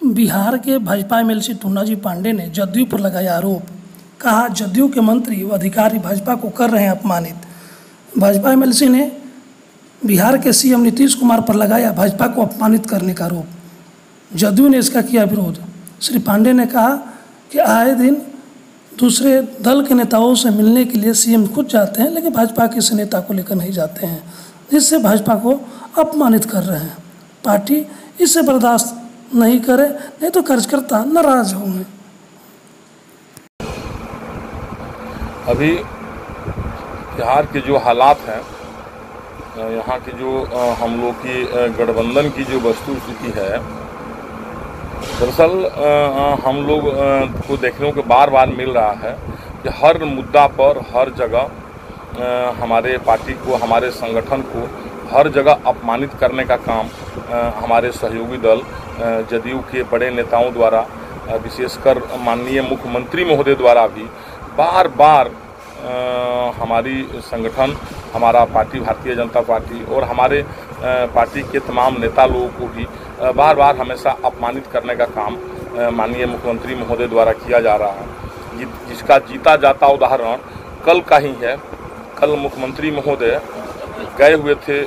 बिहार के भाजपा एमएलसी टूनाजी पांडे ने जदयू पर लगाया आरोप। कहा, जदयू के मंत्री व अधिकारी भाजपा को कर रहे हैं अपमानित। भाजपा एमएलसी ने बिहार के सीएम नीतीश कुमार पर लगाया भाजपा को अपमानित करने का आरोप। जदयू ने इसका किया विरोध। श्री पांडे ने कहा कि आए दिन दूसरे दल के नेताओं से मिलने के लिए सीएम खुद जाते हैं, लेकिन भाजपा किसी नेता को लेकर नहीं जाते हैं, जिससे भाजपा को अपमानित कर रहे हैं। पार्टी इससे बर्दाश्त नहीं करे, नहीं तो कार्यकर्ता नाराज होंगे। अभी बिहार के जो हालात हैं, यहाँ की जो हम लोग की गठबंधन की जो वस्तु स्थिति है, दरअसल हम लोग को देखने को बार बार मिल रहा है कि हर मुद्दा पर हर जगह हमारे पार्टी को, हमारे संगठन को हर जगह अपमानित करने का काम हमारे सहयोगी दल जदयू के बड़े नेताओं द्वारा, विशेषकर माननीय मुख्यमंत्री महोदय द्वारा भी बार बार हमारी संगठन, हमारा पार्टी भारतीय जनता पार्टी और हमारे पार्टी के तमाम नेता लोगों को भी बार बार हमेशा अपमानित करने का काम माननीय मुख्यमंत्री महोदय द्वारा किया जा रहा है, जिसका जीता जाता उदाहरण कल का ही है। कल मुख्यमंत्री महोदय गए हुए थे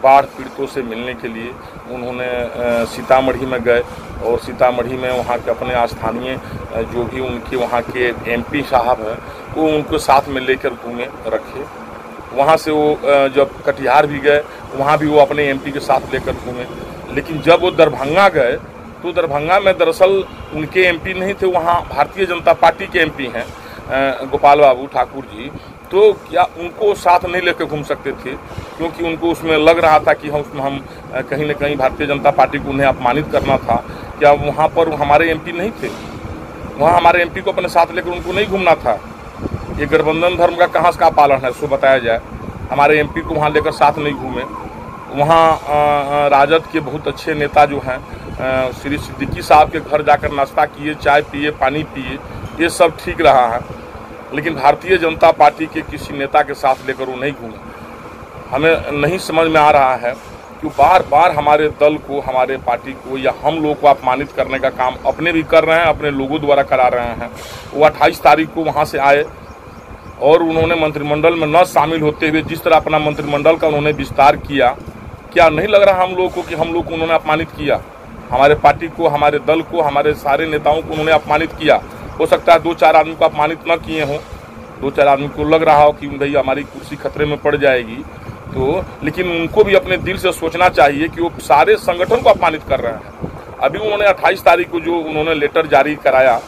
बाढ़ पीड़ितों से मिलने के लिए। उन्होंने सीतामढ़ी में गए और सीतामढ़ी में वहाँ के अपने स्थानीय जो भी उनके वहाँ के एमपी साहब हैं, वो उनको साथ में लेकर घूमे रखे। वहाँ से वो जब कटिहार भी गए, वहाँ भी वो अपने एमपी के साथ लेकर घूमे। लेकिन जब वो दरभंगा गए तो दरभंगा में दरअसल उनके एमपी नहीं थे, वहाँ भारतीय जनता पार्टी के एमपी हैं गोपाल बाबू ठाकुर जी। तो क्या उनको साथ नहीं लेकर घूम सकते थे? क्योंकि उनको उसमें लग रहा था कि हम कहीं न कहीं भारतीय जनता पार्टी को उन्हें अपमानित करना था। क्या वहाँ पर हमारे एमपी नहीं थे? वहाँ हमारे एमपी को अपने साथ लेकर उनको नहीं घूमना था? ये गठबंधन धर्म का कहाँ का पालन है, सो बताया जाए। हमारे एमपी को वहाँ लेकर साथ नहीं घूमे। वहाँ राजद के बहुत अच्छे नेता जो हैं, श्री सिद्दीकी साहब के घर जाकर नाश्ता किए, चाय पिए, पानी पिए, ये सब ठीक रहा है। लेकिन भारतीय जनता पार्टी के किसी नेता के साथ लेकर वो नहीं घूमे। हमें नहीं समझ में आ रहा है कि बार बार हमारे दल को, हमारे पार्टी को या हम लोगों को अपमानित करने का काम अपने भी कर रहे हैं, अपने लोगों द्वारा करा रहे हैं। वो 28 तारीख को वहाँ से आए और उन्होंने मंत्रिमंडल में न शामिल होते हुए जिस तरह अपना मंत्रिमंडल का उन्होंने विस्तार किया, क्या नहीं लग रहा हम लोगों को कि हम लोग को उन्होंने अपमानित किया? हमारे पार्टी को, हमारे दल को, हमारे सारे नेताओं को उन्होंने अपमानित किया। हो सकता है 2-4 आदमी को अपमानित न किए हों, 2-4 आदमी को लग रहा हो कि भैया हमारी कुर्सी खतरे में पड़ जाएगी, तो लेकिन उनको भी अपने दिल से सोचना चाहिए कि वो सारे संगठन को अपमानित कर रहे हैं। अभी उन्होंने 28 तारीख को जो उन्होंने लेटर जारी कराया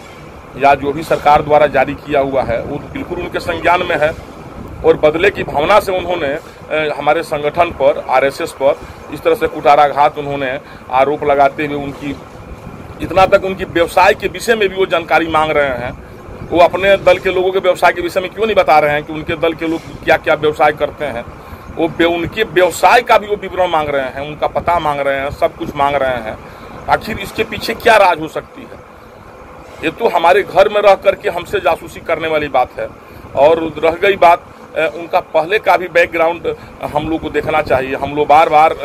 या जो भी सरकार द्वारा जारी किया हुआ है, वो बिल्कुल उनके संज्ञान में है और बदले की भावना से उन्होंने हमारे संगठन पर, आरएसएस पर इस तरह से कुटाराघात उन्होंने आरोप लगाते हुए उनकी इतना तक उनकी व्यवसाय के विषय में भी वो जानकारी मांग रहे हैं। वो अपने दल के लोगों के व्यवसाय के विषय में क्यों नहीं बता रहे हैं कि उनके दल के लोग क्या क्या व्यवसाय करते हैं? वो उनके व्यवसाय का भी वो विवरण मांग रहे हैं, उनका पता मांग रहे हैं, सब कुछ मांग रहे हैं। आखिर इसके पीछे क्या राज हो सकती है? ये तो हमारे घर में रह करके हमसे जासूसी करने वाली बात है। और रह गई बात उनका पहले का भी बैकग्राउंड हम लोग को देखना चाहिए। हम लोग बार बार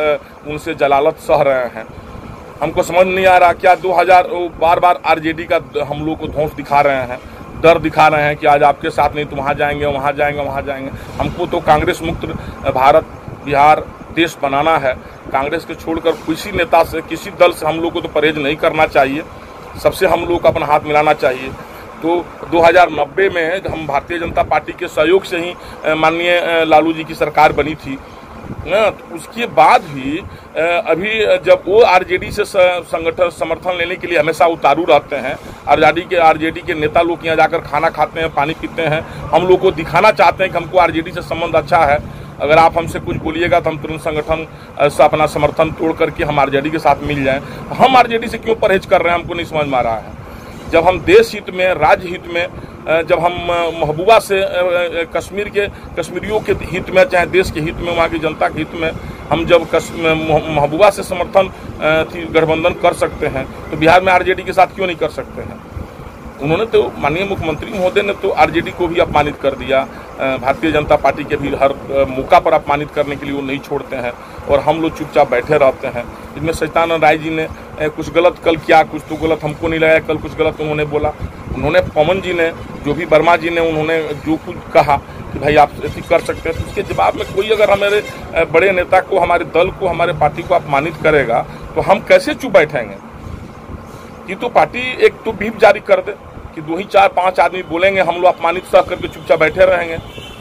उनसे जलालत सह रहे हैं। हमको समझ नहीं आ रहा क्या 2000 बार बार आरजेडी का हम लोग को धौंस दिखा रहे हैं, डर दिखा रहे हैं कि आज आपके साथ नहीं तो वहाँ जाएंगे, वहाँ जाएंगे, वहाँ जाएंगे। हमको तो कांग्रेस मुक्त भारत, बिहार देश बनाना है। कांग्रेस के छोड़कर किसी नेता से, किसी दल से हम लोग को तो परहेज नहीं करना चाहिए। सबसे हम लोग को अपना हाथ मिलाना चाहिए। तो 2090 में हम भारतीय जनता पार्टी के सहयोग से ही माननीय लालू जी की सरकार बनी थी ना, तो उसके बाद भी अभी जब वो आरजेडी से संगठन समर्थन लेने के लिए हमेशा उतारू रहते हैं, आरजेडी के नेता लोग यहाँ जाकर खाना खाते हैं, पानी पीते हैं। हम लोग को दिखाना चाहते हैं कि हमको आरजेडी से संबंध अच्छा है, अगर आप हमसे कुछ बोलिएगा तो हम तुरंत संगठन से अपना समर्थन तोड़ करके हम आरजेडी के साथ मिल जाएं। हम आरजेडी से क्यों परहेज कर रहे हैं, हमको नहीं समझ में आ रहा है। जब हम देश हित में, राज्य हित में, जब हम महबूबा से कश्मीरियों के हित में, चाहे देश के हित में, वहाँ की जनता के हित में, हम जब महबूबा से समर्थन गठबंधन कर सकते हैं, तो बिहार में आरजेडी के साथ क्यों नहीं कर सकते हैं? उन्होंने तो माननीय मुख्यमंत्री महोदय ने तो आरजेडी को भी अपमानित कर दिया, भारतीय जनता पार्टी के भी हर मौका पर अपमानित करने के लिए वो नहीं छोड़ते हैं और हम लोग चुपचाप बैठे रहते हैं। इसमें सत्यानंद राय जी ने कुछ गलत कल किया, कुछ तो गलत हमको नहीं लगा, कल कुछ गलत उन्होंने बोला। उन्होंने पवन जी ने जो भी वर्मा जी ने उन्होंने जो कुछ कहा कि भाई आप ऐसी कर सकते हैं, तो उसके जवाब में कोई अगर हमारे बड़े नेता को, हमारे दल को, हमारे पार्टी को अपमानित करेगा तो हम कैसे चुप बैठेंगे? कि तो पार्टी एक तो व्हिप जारी कर दे कि 2 ही 4 5 आदमी बोलेंगे, हम लोग अपमानित सह करके चुपचाप बैठे रहेंगे,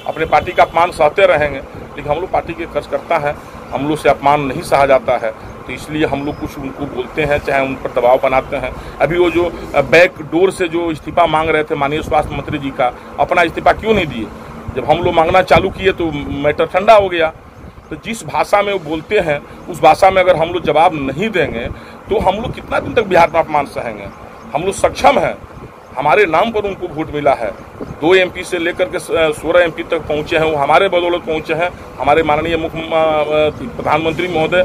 अपने पार्टी का अपमान सहते रहेंगे। लेकिन हम लोग पार्टी के कार्यकर्ता हैं, हम लोग से अपमान नहीं सहा जाता है, तो इसलिए हम लोग कुछ उनको बोलते हैं, चाहे उन पर दबाव बनाते हैं। अभी वो जो बैक डोर से जो इस्तीफा मांग रहे थे माननीय स्वास्थ्य मंत्री जी का, अपना इस्तीफा क्यों नहीं दिए? जब हम लोग मांगना चालू किए तो मैटर ठंडा हो गया। तो जिस भाषा में वो बोलते हैं उस भाषा में अगर हम लोग जवाब नहीं देंगे तो हम लोग कितना दिन तक बिहार में अपमान सहेंगे? हम लोग सक्षम हैं, हमारे नाम पर उनको वोट मिला है। 2 MP से लेकर के 16 MP तक पहुंचे हैं, वो हमारे बदौलत पहुंचे हैं। हमारे माननीय प्रधानमंत्री महोदय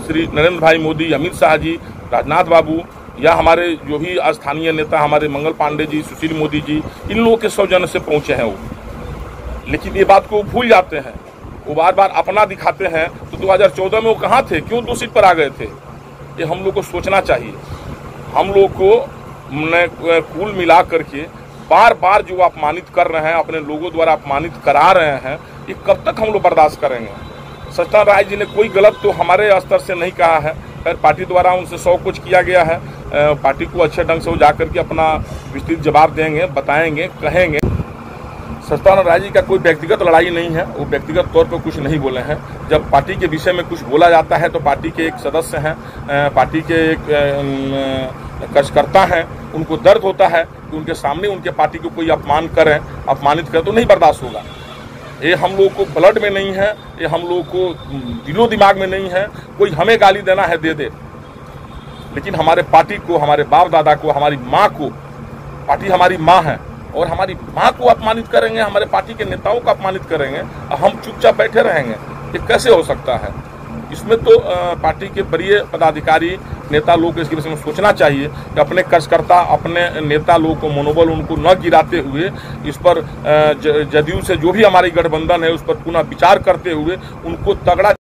श्री नरेंद्र भाई मोदी, अमित शाह जी, राजनाथ बाबू, या हमारे जो भी स्थानीय नेता हमारे मंगल पांडे जी, सुशील मोदी जी, इन लोगों के सौजन्य से पहुंचे हैं वो। लेकिन ये बात को भूल जाते हैं, वो बार बार अपना दिखाते हैं। तो 2014 में वो कहाँ थे, क्यों 2 सीट पर आ गए थे? ये हम लोग को सोचना चाहिए। हम लोग को कुल मिला करके बार बार जो अपमानित कर रहे हैं, अपने लोगों द्वारा अपमानित करा रहे हैं, ये कब तक हम लोग बर्दाश्त करेंगे? सत्यानंद राय जी ने कोई गलत तो हमारे स्तर से नहीं कहा है, फिर पार्टी द्वारा उनसे 100 कुछ किया गया है। पार्टी को अच्छे ढंग से वो जाकर के अपना विस्तृत जवाब देंगे, बताएंगे, कहेंगे। सत्यानंद राय जी का कोई व्यक्तिगत लड़ाई नहीं है, वो व्यक्तिगत तौर पर कुछ नहीं बोले हैं। जब पार्टी के विषय में कुछ बोला जाता है तो पार्टी के एक सदस्य हैं, पार्टी के एक कार्यकर्ता हैं, उनको दर्द होता है कि उनके सामने उनके पार्टी को कोई अपमानित करे तो नहीं बर्दाश्त होगा। ये हम लोग को ब्लड में नहीं है, ये हम लोग को दिलो दिमाग में नहीं है। कोई हमें गाली देना है दे दे, लेकिन हमारे पार्टी को, हमारे बाप दादा को, हमारी माँ को, पार्टी हमारी माँ है, और हमारी माँ को अपमानित करेंगे, हमारे पार्टी के नेताओं को अपमानित करेंगे, हम चुपचाप बैठे रहेंगे? ये कैसे हो सकता है? इसमें तो पार्टी के वरीय पदाधिकारी, नेता लोग को इसके विषय में सोचना चाहिए कि अपने कार्यकर्ता, अपने नेता लोगों को मनोबल उनको न गिराते हुए, इस पर जदयू से जो भी हमारी गठबंधन है उस पर पुनः विचार करते हुए उनको तगड़ा